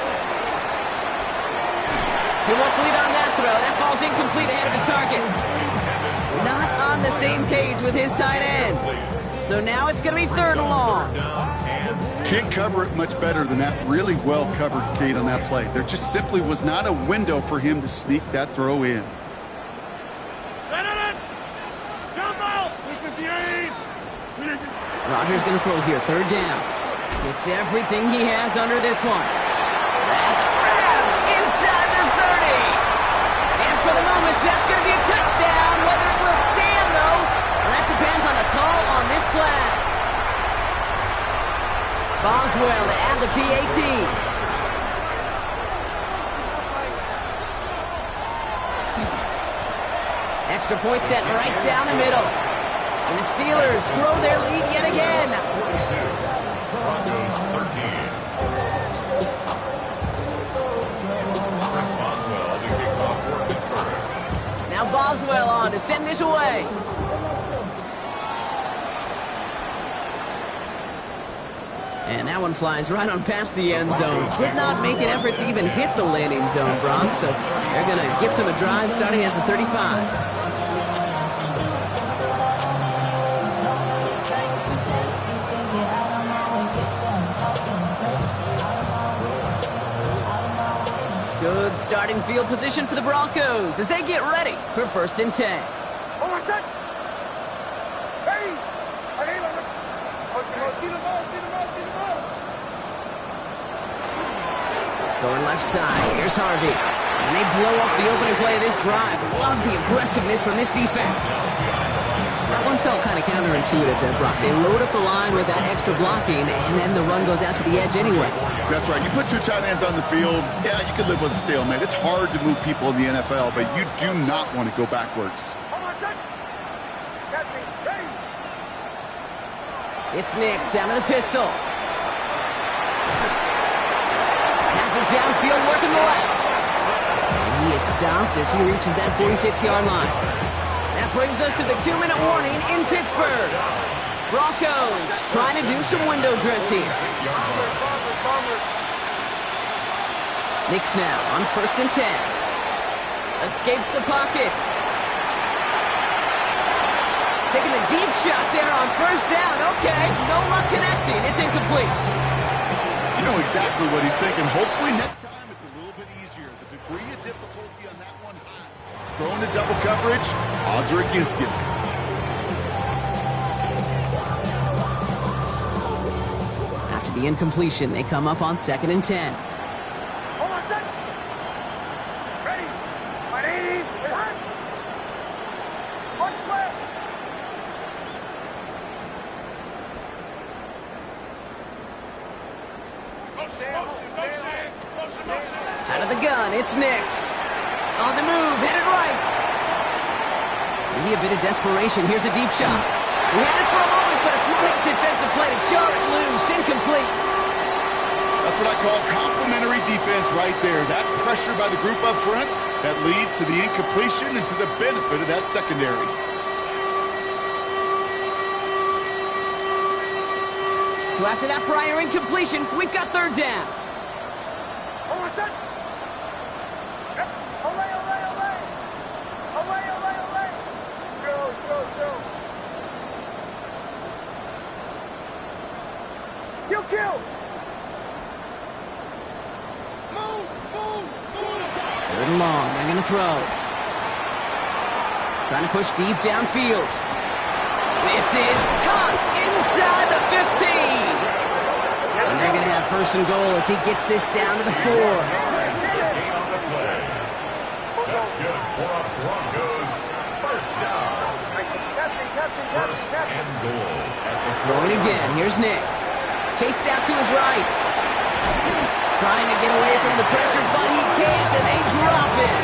Too much lead on that throw. That falls incomplete ahead of his target. Not on the same page with his tight end. So now it's going to be third and long. Can't cover it much better than that. Really well covered, Kate, on that play. There just simply was not a window for him to sneak that throw in. Rogers going to throw here, third down. Gets everything he has under this one. That's grabbed inside the 30. And for the moment, that's going to be a touchdown. Whether it will stand, though, well, that depends on the call on this flag. Boswell to add the PAT. Extra point set right down the middle. And the Steelers grow their lead yet again. Broncos 13. Chris Boswell, the kickoff for Pittsburgh. Now Boswell on to send this away. And that one flies right on past the end zone. Did not make an effort to even hit the landing zone, Bronx. So they're going to gift him a drive starting at the 35. Good starting field position for the Broncos as they get ready for first and 10. Going left side, here's Harvey. And they blow up the opening play of this drive. Love the aggressiveness from this defense. That one felt kind of counterintuitive there, Brock. They load up the line with that extra blocking, and then the run goes out to the edge anyway. That's right. You put two tight ends on the field, yeah, you can live with a stalemate. It's hard to move people in the NFL, but you do not want to go backwards. It's Nick, sound of the pistol. Has it downfield, working the left. And he is stopped as he reaches that 46-yard line. That brings us to the 2-minute warning in Pittsburgh. Broncos trying to do some window dressing. Nick's now on first and 10. Escapes the pocket. Taking a deep shot there on first down. Okay, no luck connecting. It's incomplete. You know exactly what he's thinking. Hopefully next time it's a little bit easier. The degree of difficulty on that one high. Throwing to double coverage, odds are against you. After the incompletion, they come up on second and 10. Out of the gun, it's Nix. On the move, headed right. Maybe a bit of desperation. Here's a deep shot. He had it for a moment, but a great defensive play to jar it loose. Incomplete. That's what I call complementary defense right there. That pressure by the group up front, that leads to the incompletion and to the benefit of that secondary. So after that prior incompletion, we've got third down. Over set. Yep. Away, away, away. Away, away, away. Chill. Kill. Move. Third and long, they're going to throw. Trying to push deep downfield. This is caught inside the 15. And they're going to have first and goal as he gets this down to the 4. That's good for a Broncos first down. First and goal. Throwing again, here's Nix. Chased out to his right. Trying to get away from the pressure, but he can't, and they drop it.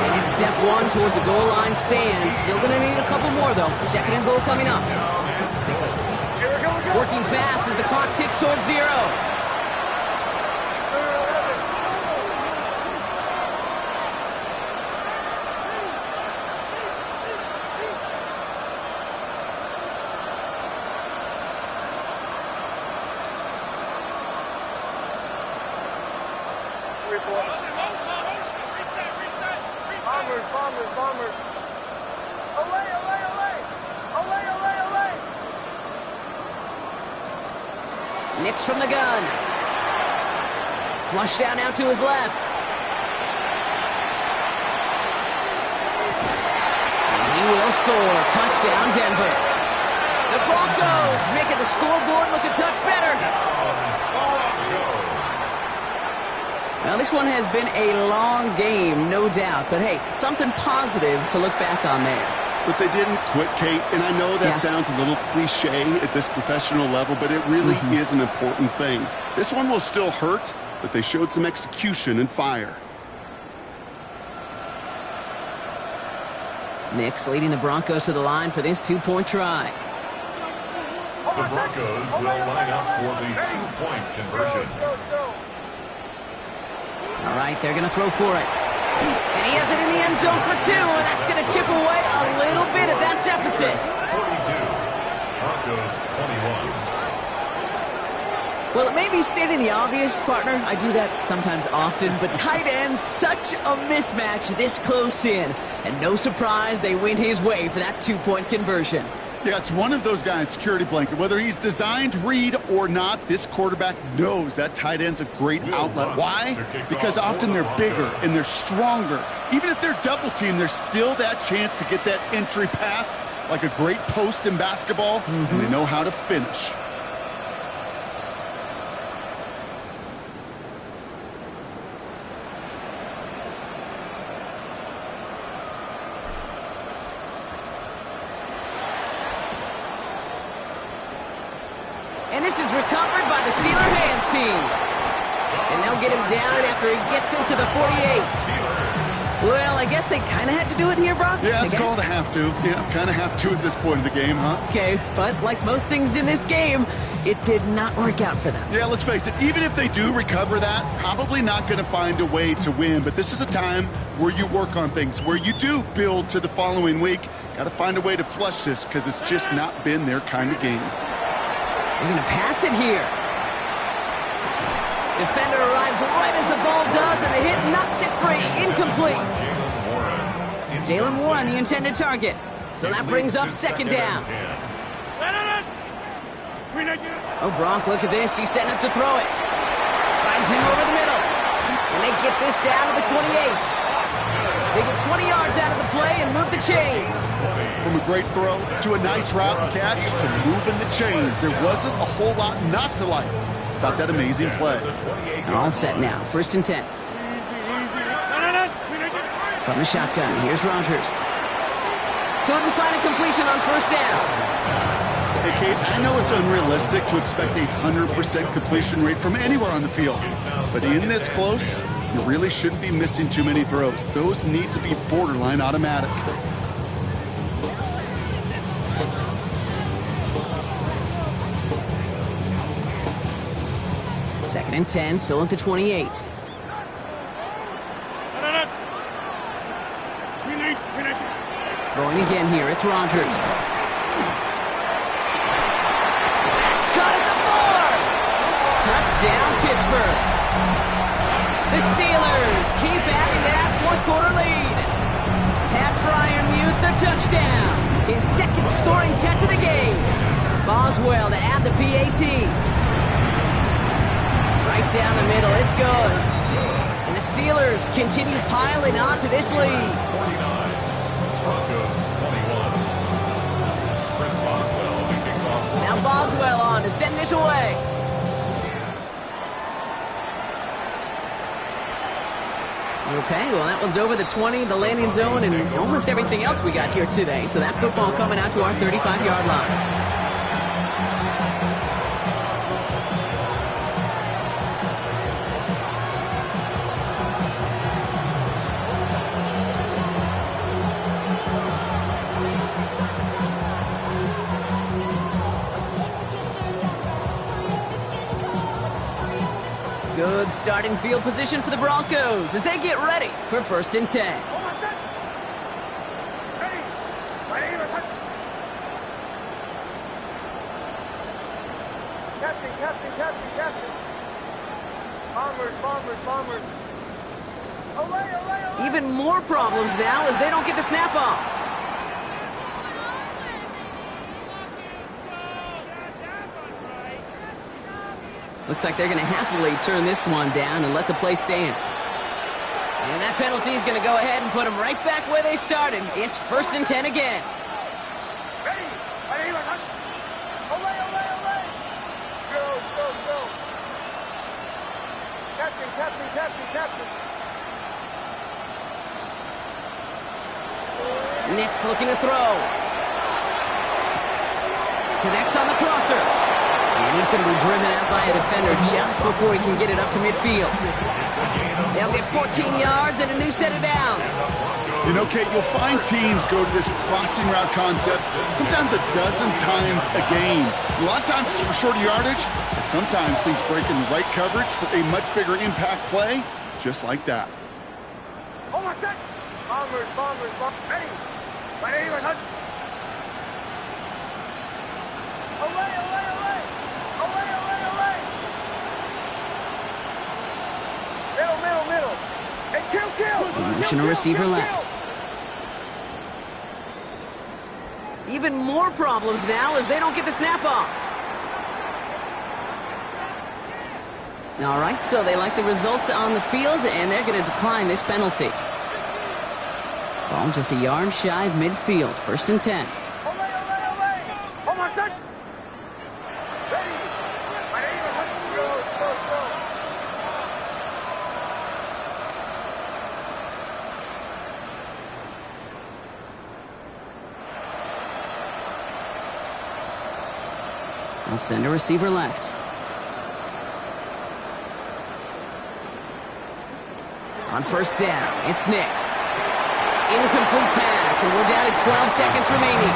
And it's step one towards a goal line stand. Still going to need a couple more, though. Second and goal coming up. Working fast as the clock ticks towards 0. Bombers. Away. Nix from the gun. Flush down out to his left. And he will score. Touchdown, Denver. The Broncos making the scoreboard look a touch better. Now, this one has been a long game, no doubt. But, hey, something positive to look back on there. But they didn't quit, Kate, and I know that sounds a little cliche at this professional level, but it really is an important thing. This one will still hurt, but they showed some execution and fire. Nix leading the Broncos to the line for this two-point try. The Broncos will line up for the two-point conversion. All right, they're going to throw for it. And he has it in the end zone for 2, and that's going to chip away a little bit at that deficit. 42, Broncos 21. Well, it may be stating the obvious, partner. I do that sometimes often, but tight end, such a mismatch this close in. And no surprise, they win his way for that two-point conversion. Yeah, it's one of those guys' security blanket. Whether he's designed read or not, this quarterback knows that tight end's a great outlet. Why? Because often they're bigger and they're stronger. Even if they're double-teamed, there's still that chance to get that entry pass like a great post in basketball, and they know how to finish. And this is recovered by the Steeler hands team. And they'll get him down after he gets into the 48. Well, I guess they kind of had to do it here, Brock. Yeah, it's called a have to. Yeah, kind of have to at this point of the game, huh? Okay, but like most things in this game, it did not work out for them. Yeah, let's face it, even if they do recover that, probably not going to find a way to win. But this is a time where you work on things, where you do build to the following week. Got to find a way to flush this because it's just not been their kind of game. They're going to pass it here. Defender arrives right as the ball does, and the hit knocks it free. Incomplete. Jalen Warren, the intended target. So that brings up second down. Oh, Bronk, look at this. He's setting up to throw it. Finds him over the middle. And they get this down to the 28. They get 20 yards out of the play and move the chains. From a great throw to a nice route and catch to moving the chains. There wasn't a whole lot not to like about that amazing play. All set now. First and 10. From the shotgun, here's Rodgers. Couldn't find a completion on first down. Hey, Kate, I know it's unrealistic to expect a 100% completion rate from anywhere on the field. But in this close, you really shouldn't be missing too many throws. Those need to be borderline automatic. Second and 10, still at the 28. Throwing again here, it's Rodgers. That's caught at the 4! Touchdown, Pittsburgh. The Steelers keep adding that fourth-quarter lead. Pat Fryermuth, the touchdown. His second scoring catch of the game. Boswell to add the PAT. Right down the middle, it's good. And the Steelers continue piling on to this lead. 49. Broncos 21. Chris Boswell, the kickoff. Now Boswell on to send this away. Okay, well that one's over the 20, the landing zone, and almost everything else we got here today. So that football coming out to our 35-yard line. Good starting field position for the Broncos as they get ready for 1st and 10. Captain. Bombers. Away. Even more problems now as they don't get the snap off. Looks like they're going to happily turn this one down and let the play stand. And that penalty is going to go ahead and put them right back where they started. It's 1st and 10 again. Away. Go. Captain. Nick's looking to throw. Connects on the crosser. And he's going to be driven out by a defender just before he can get it up to midfield. They'll get 14 yards and a new set of downs. You know, Kate, you'll find teams go to this crossing route concept sometimes a dozen times a game. A lot of times it's for shorter yardage, but sometimes things break in the right coverage for a much bigger impact play, just like that. Almost set. Bombers. Ready. Away. Middle. And kill. Motion a receiver left. Even more problems now as they don't get the snap off. All right, so they like the results on the field, and they're going to decline this penalty. Ball just a yard shy of midfield. 1st and 10. Away. Almost set. Ready. Go. They'll send a receiver left. On 1st down, it's Nix. Incomplete pass, and we're down to 12 seconds remaining.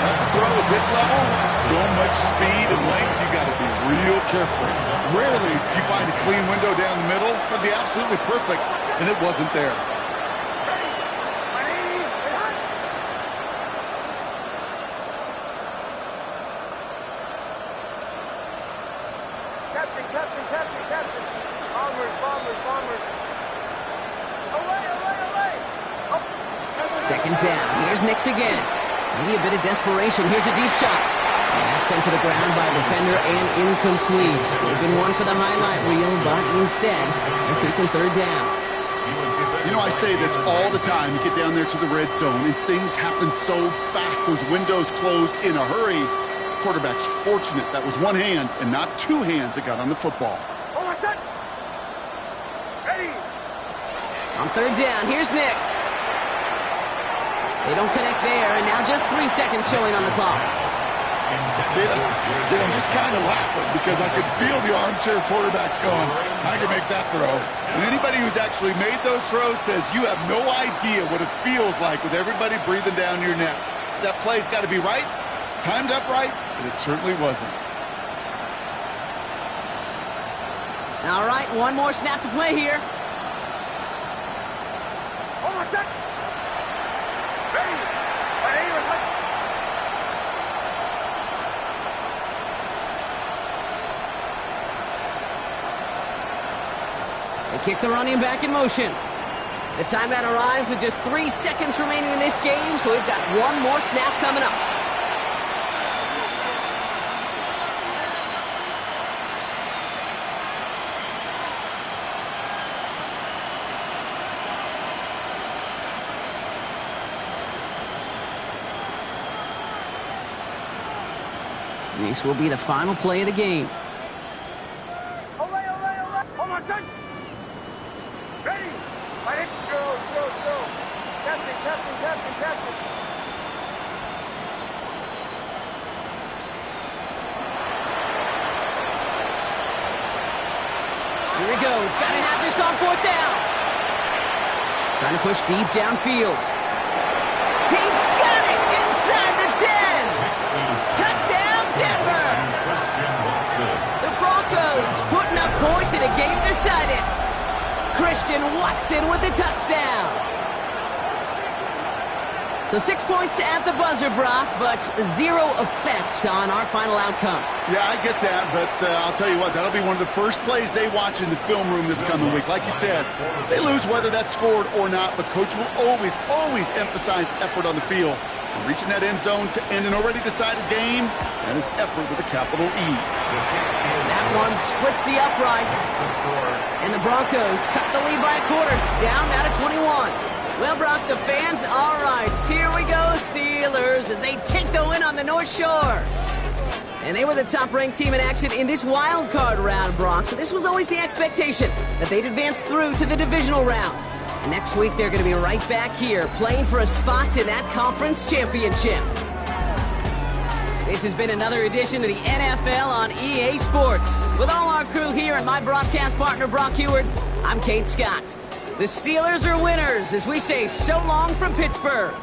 That's a throw at this level. So much speed and length, you got to be real careful. Rarely do you find a clean window down the middle. That'd be absolutely perfect, and it wasn't there. Captain. Bombers. Away. Oh. 2nd down. Here's Nix again. Maybe a bit of desperation. Here's a deep shot. And that's sent to the ground by a defender and incomplete. Would have been one for the highlight reel, but instead, they're facing 3rd down. You know, I say this all the time. You get down there to the red zone, and things happen so fast. Those windows close in a hurry. Quarterback's fortunate that was one hand and not two hands that got on the football. Almost set. Ready. On 3rd down, here's Nix. They don't connect there, and now just 3 seconds showing on the clock. I'm just kind of laughing because I could feel the armchair quarterbacks going, I can make that throw. And anybody who's actually made those throws says you have no idea what it feels like with everybody breathing down your neck. That play's got to be right, timed up right, and it certainly wasn't. All right, one more snap to play here. Hold on a sec. Ready. My name is... They kick the running back in motion. The timeout arrives with just 3 seconds remaining in this game, so we've got one more snap coming up. This will be the final play of the game. Hold on a sec. Ready. My name... Chill. Captain. Here he goes. Got to have this on 4th down. Trying to push deep downfield. He's got it inside the 10. Touchdown, Denver. The Broncos putting up points in a game decided. Christian Watson with the touchdown. So 6 points at the buzzer, Brock, but 0 effect on our final outcome. Yeah, I get that, but I'll tell you what, that'll be one of the first plays they watch in the film room this coming week. Like you said, they lose whether that's scored or not, but Coach will always emphasize effort on the field. And reaching that end zone to end an already decided game, that is effort with a capital E. That one splits the uprights. And the Broncos cut the lead by a quarter, down now to 21. Well, Brock, the fans, all right, here we go, Steelers, as they take the win on the North Shore. And they were the top-ranked team in action in this wild card round, Brock, so this was always the expectation that they'd advance through to the divisional round. Next week, they're going to be right back here, playing for a spot in that conference championship. This has been another edition of the NFL on EA Sports. With all our crew here and my broadcast partner, Brock Heward, I'm Kate Scott. The Steelers are winners as we say so long from Pittsburgh.